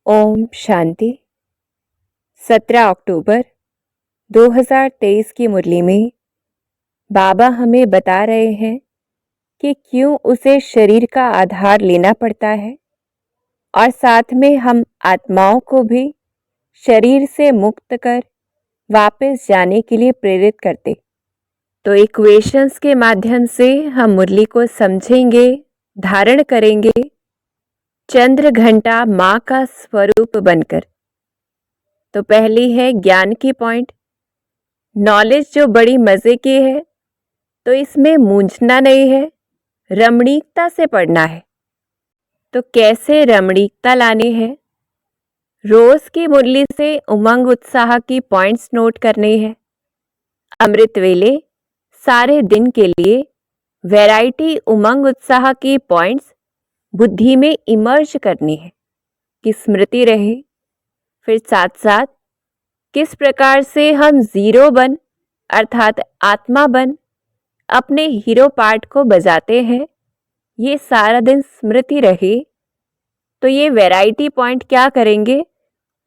ओम शांति। 17 अक्टूबर 2023 की मुरली में बाबा हमें बता रहे हैं कि क्यों उसे शरीर का आधार लेना पड़ता है और साथ में हम आत्माओं को भी शरीर से मुक्त कर वापस जाने के लिए प्रेरित करते। तो इक्वेशंस के माध्यम से हम मुरली को समझेंगे, धारण करेंगे, चंद्र घंटा माँ का स्वरूप बनकर। तो पहली है ज्ञान की पॉइंट। नॉलेज जो बड़ी मज़े की है, तो इसमें मूंझना नहीं है, रमणीकता से पढ़ना है। तो कैसे रमणीकता लानी है? रोज़ की मुरली से उमंग उत्साह की पॉइंट्स नोट करनी है। अमृत वेले सारे दिन के लिए वैरायटी उमंग उत्साह की पॉइंट्स बुद्धि में इमर्ज करनी है कि स्मृति रहे। फिर साथ साथ किस प्रकार से हम जीरो बन अर्थात आत्मा बन अपने हीरो पार्ट को बजाते हैं, ये सारा दिन स्मृति रहे। तो ये वैरायटी पॉइंट क्या करेंगे?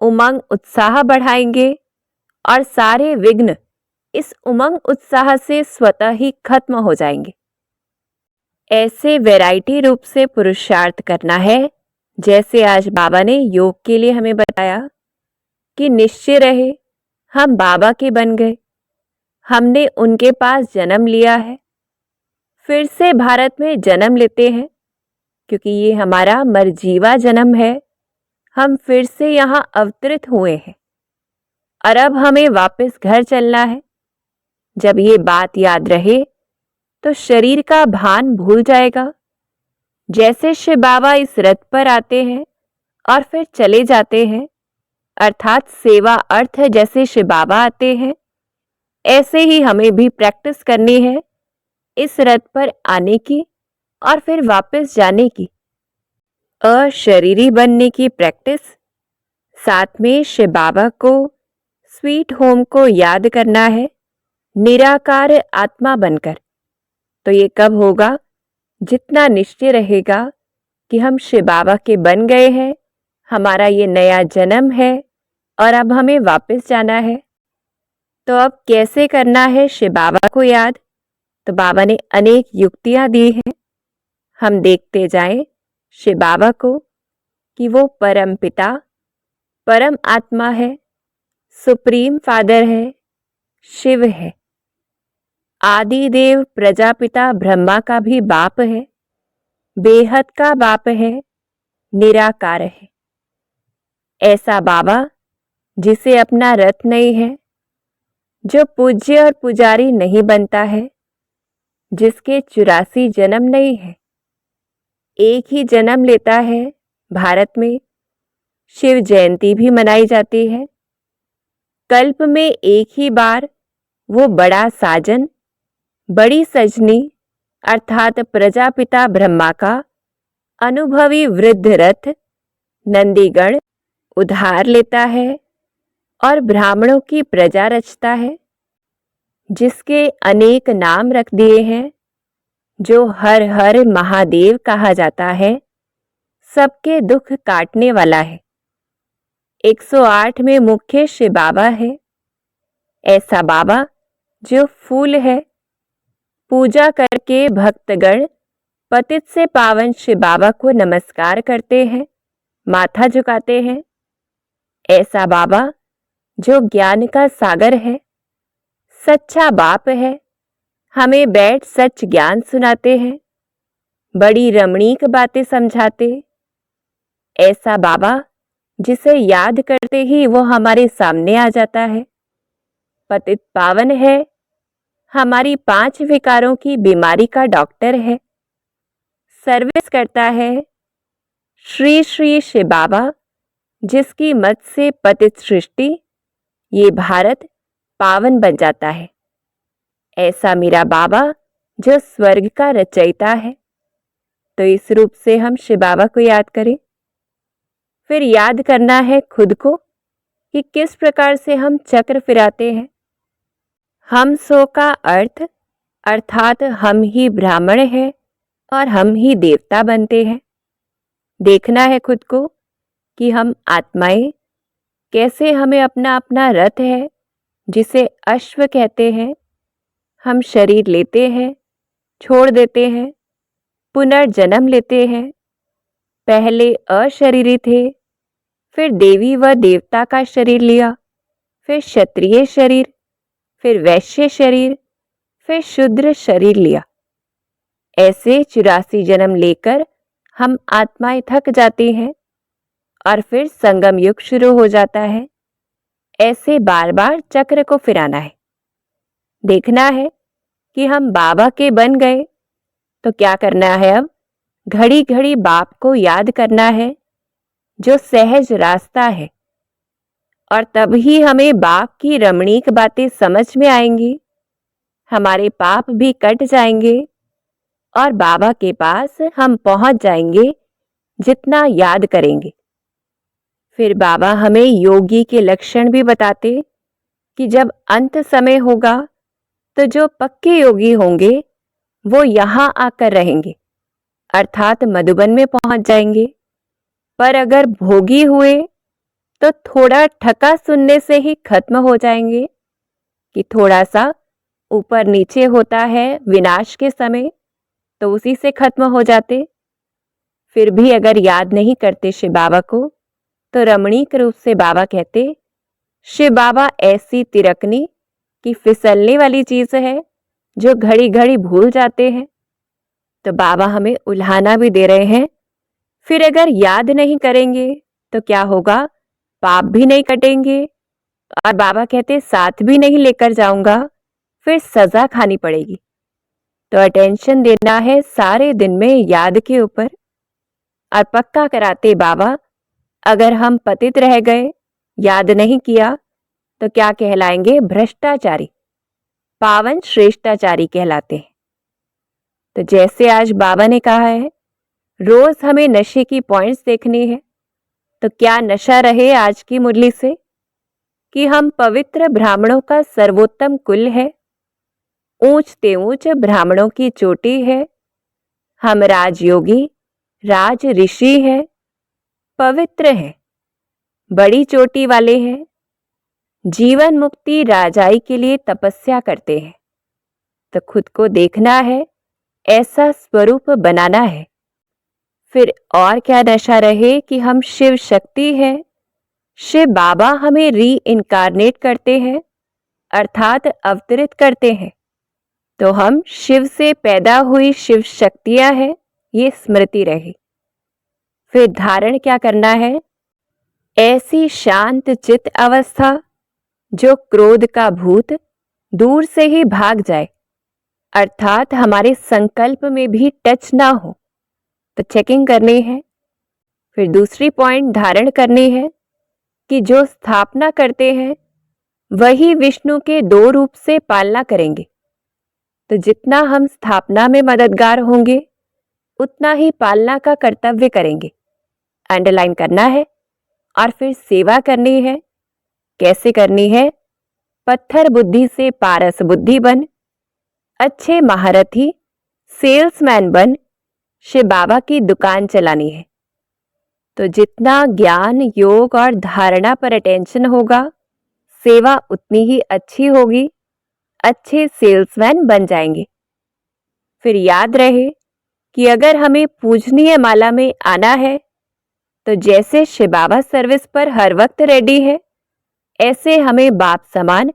उमंग उत्साह बढ़ाएंगे और सारे विघ्न इस उमंग उत्साह से स्वतः ही खत्म हो जाएंगे। ऐसे वैरायटी रूप से पुरुषार्थ करना है, जैसे आज बाबा ने योग के लिए हमें बताया कि निश्चय रहे हम बाबा के बन गए, हमने उनके पास जन्म लिया है, फिर से भारत में जन्म लेते हैं क्योंकि ये हमारा मरजीवा जन्म है। हम फिर से यहाँ अवतरित हुए हैं और अब हमें वापस घर चलना है। जब ये बात याद रहे तो शरीर का भान भूल जाएगा। जैसे शिव बाबा इस रथ पर आते हैं और फिर चले जाते हैं, अर्थात सेवा अर्थ है जैसे शिव बाबा आते हैं, ऐसे ही हमें भी प्रैक्टिस करनी है इस रथ पर आने की और फिर वापस जाने की, अशरीरी बनने की प्रैक्टिस। साथ में शिव बाबा को, स्वीट होम को याद करना है निराकार आत्मा बनकर। तो ये कब होगा? जितना निश्चय रहेगा कि हम शिव बाबा के बन गए हैं, हमारा ये नया जन्म है और अब हमें वापस जाना है। तो अब कैसे करना है शिव बाबा को याद? तो बाबा ने अनेक युक्तियां दी हैं। हम देखते जाएं शिव बाबा को कि वो परम पिता, परम आत्मा है, सुप्रीम फादर है, शिव है, आदि देव प्रजापिता ब्रह्मा का भी बाप है, बेहद का बाप है, निराकार है। ऐसा बाबा जिसे अपना रथ नहीं है, जो पूज्य और पुजारी नहीं बनता है, जिसके 84 जन्म नहीं है, एक ही जन्म लेता है। भारत में शिव जयंती भी मनाई जाती है। कल्प में एक ही बार वो बड़ा साजन, बड़ी सजनी अर्थात प्रजापिता ब्रह्मा का अनुभवी वृद्ध रथ नंदीगण उधार लेता है और ब्राह्मणों की प्रजा रचता है, जिसके अनेक नाम रख दिए हैं, जो हर हर महादेव कहा जाता है, सबके दुख काटने वाला है। 108 में मुख्य शिव बाबा है। ऐसा बाबा जो फूल है, पूजा करके भक्तगण पतित से पावन शिव बाबा को नमस्कार करते हैं, माथा झुकाते हैं। ऐसा बाबा जो ज्ञान का सागर है, सच्चा बाप है, हमें बैठ सच ज्ञान सुनाते हैं, बड़ी रमणीक बातें समझाते। ऐसा बाबा जिसे याद करते ही वो हमारे सामने आ जाता है, पतित पावन है, हमारी 5 विकारों की बीमारी का डॉक्टर है, सर्विस करता है। श्री श्री शिव बाबा जिसकी मत से पतित सृष्टि, ये भारत पावन बन जाता है। ऐसा मेरा बाबा जो स्वर्ग का रचयिता है। तो इस रूप से हम शिव बाबा को याद करें। फिर याद करना है खुद को कि किस प्रकार से हम चक्र फिराते हैं। हम सो का अर्थ अर्थात हम ही ब्राह्मण हैं और हम ही देवता बनते हैं। देखना है खुद को कि हम आत्माएं कैसे हमें अपना अपना रथ है जिसे अश्व कहते हैं, हम शरीर लेते हैं, छोड़ देते हैं, पुनर्जन्म लेते हैं। पहले अशरीरी थे, फिर देवी व देवता का शरीर लिया, फिर क्षत्रिय शरीर, फिर वैश्य शरीर, फिर शूद्र शरीर लिया। ऐसे 84 जन्म लेकर हम आत्माएं थक जाती हैं और फिर संगम युग शुरू हो जाता है। ऐसे बार बार चक्र को फिराना है। देखना है कि हम बाबा के बन गए तो क्या करना है। अब घड़ी घड़ी बाप को याद करना है, जो सहज रास्ता है, और तभी हमें बाप की रमणीक बातें समझ में आएंगी, हमारे पाप भी कट जाएंगे और बाबा के पास हम पहुंच जाएंगे जितना याद करेंगे। फिर बाबा हमें योगी के लक्षण भी बताते कि जब अंत समय होगा तो जो पक्के योगी होंगे वो यहाँ आकर रहेंगे, अर्थात मधुबन में पहुंच जाएंगे। पर अगर भोगी हुए तो थोड़ा ठका सुनने से ही खत्म हो जाएंगे कि थोड़ा सा ऊपर नीचे होता है विनाश के समय, तो उसी से खत्म हो जाते। फिर भी अगर याद नहीं करते शिव बाबा को तो रमणीक रूप से बाबा कहते, शिव बाबा ऐसी तिरकनी कि फिसलने वाली चीज है जो घड़ी घड़ी भूल जाते हैं। तो बाबा हमें उल्हाना भी दे रहे हैं। फिर अगर याद नहीं करेंगे तो क्या होगा, पाप भी नहीं कटेंगे और बाबा कहते साथ भी नहीं लेकर जाऊंगा, फिर सजा खानी पड़ेगी। तो अटेंशन देना है सारे दिन में याद के ऊपर। और पक्का कराते बाबा, अगर हम पतित रह गए, याद नहीं किया, तो क्या कहलाएंगे, भ्रष्टाचारी, पावन श्रेष्ठाचारी कहलाते हैं। तो जैसे आज बाबा ने कहा है रोज हमें नशे की पॉइंट्स देखनी है, तो क्या नशा रहे आज की मुरली से कि हम पवित्र ब्राह्मणों का सर्वोत्तम कुल है, ऊंचते ऊंच ब्राह्मणों की चोटी है, हम राजयोगी राज ऋषि हैं, पवित्र हैं, बड़ी चोटी वाले हैं, जीवन मुक्ति राजाई के लिए तपस्या करते हैं। तो खुद को देखना है, ऐसा स्वरूप बनाना है। फिर और क्या नशा रहे कि हम शिव शक्ति हैं, शिव बाबा हमें री इनकारनेट करते हैं, अर्थात अवतरित करते हैं। तो हम शिव से पैदा हुई शिव शक्तियां हैं, ये स्मृति रहे। फिर धारण क्या करना है, ऐसी शांत चित्त अवस्था जो क्रोध का भूत दूर से ही भाग जाए, अर्थात हमारे संकल्प में भी टच ना हो। तो चेकिंग करनी है। फिर दूसरी पॉइंट धारण करनी है कि जो स्थापना करते हैं वही विष्णु के 2 रूप से पालना करेंगे। तो जितना हम स्थापना में मददगार होंगे उतना ही पालना का कर्तव्य करेंगे, अंडरलाइन करना है। और फिर सेवा करनी है। कैसे करनी है, पत्थर बुद्धि से पारस बुद्धि बन, अच्छे महारथी सेल्समैन बन, शिव बाबा की दुकान चलानी है। तो जितना ज्ञान योग और धारणा पर अटेंशन होगा, सेवा उतनी ही अच्छी होगी, अच्छे सेल्समैन बन जाएंगे। फिर याद रहे कि अगर हमें पूजनीय माला में आना है तो जैसे शिव बाबा सर्विस पर हर वक्त रेडी है, ऐसे हमें बाप समान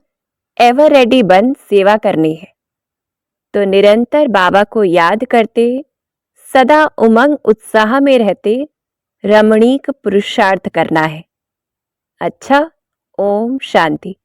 एवर रेडी बन सेवा करनी है। तो निरंतर बाबा को याद करते, सदा उमंग उत्साह में रहते रमणीक पुरुषार्थ करना है। अच्छा, ओम शांति।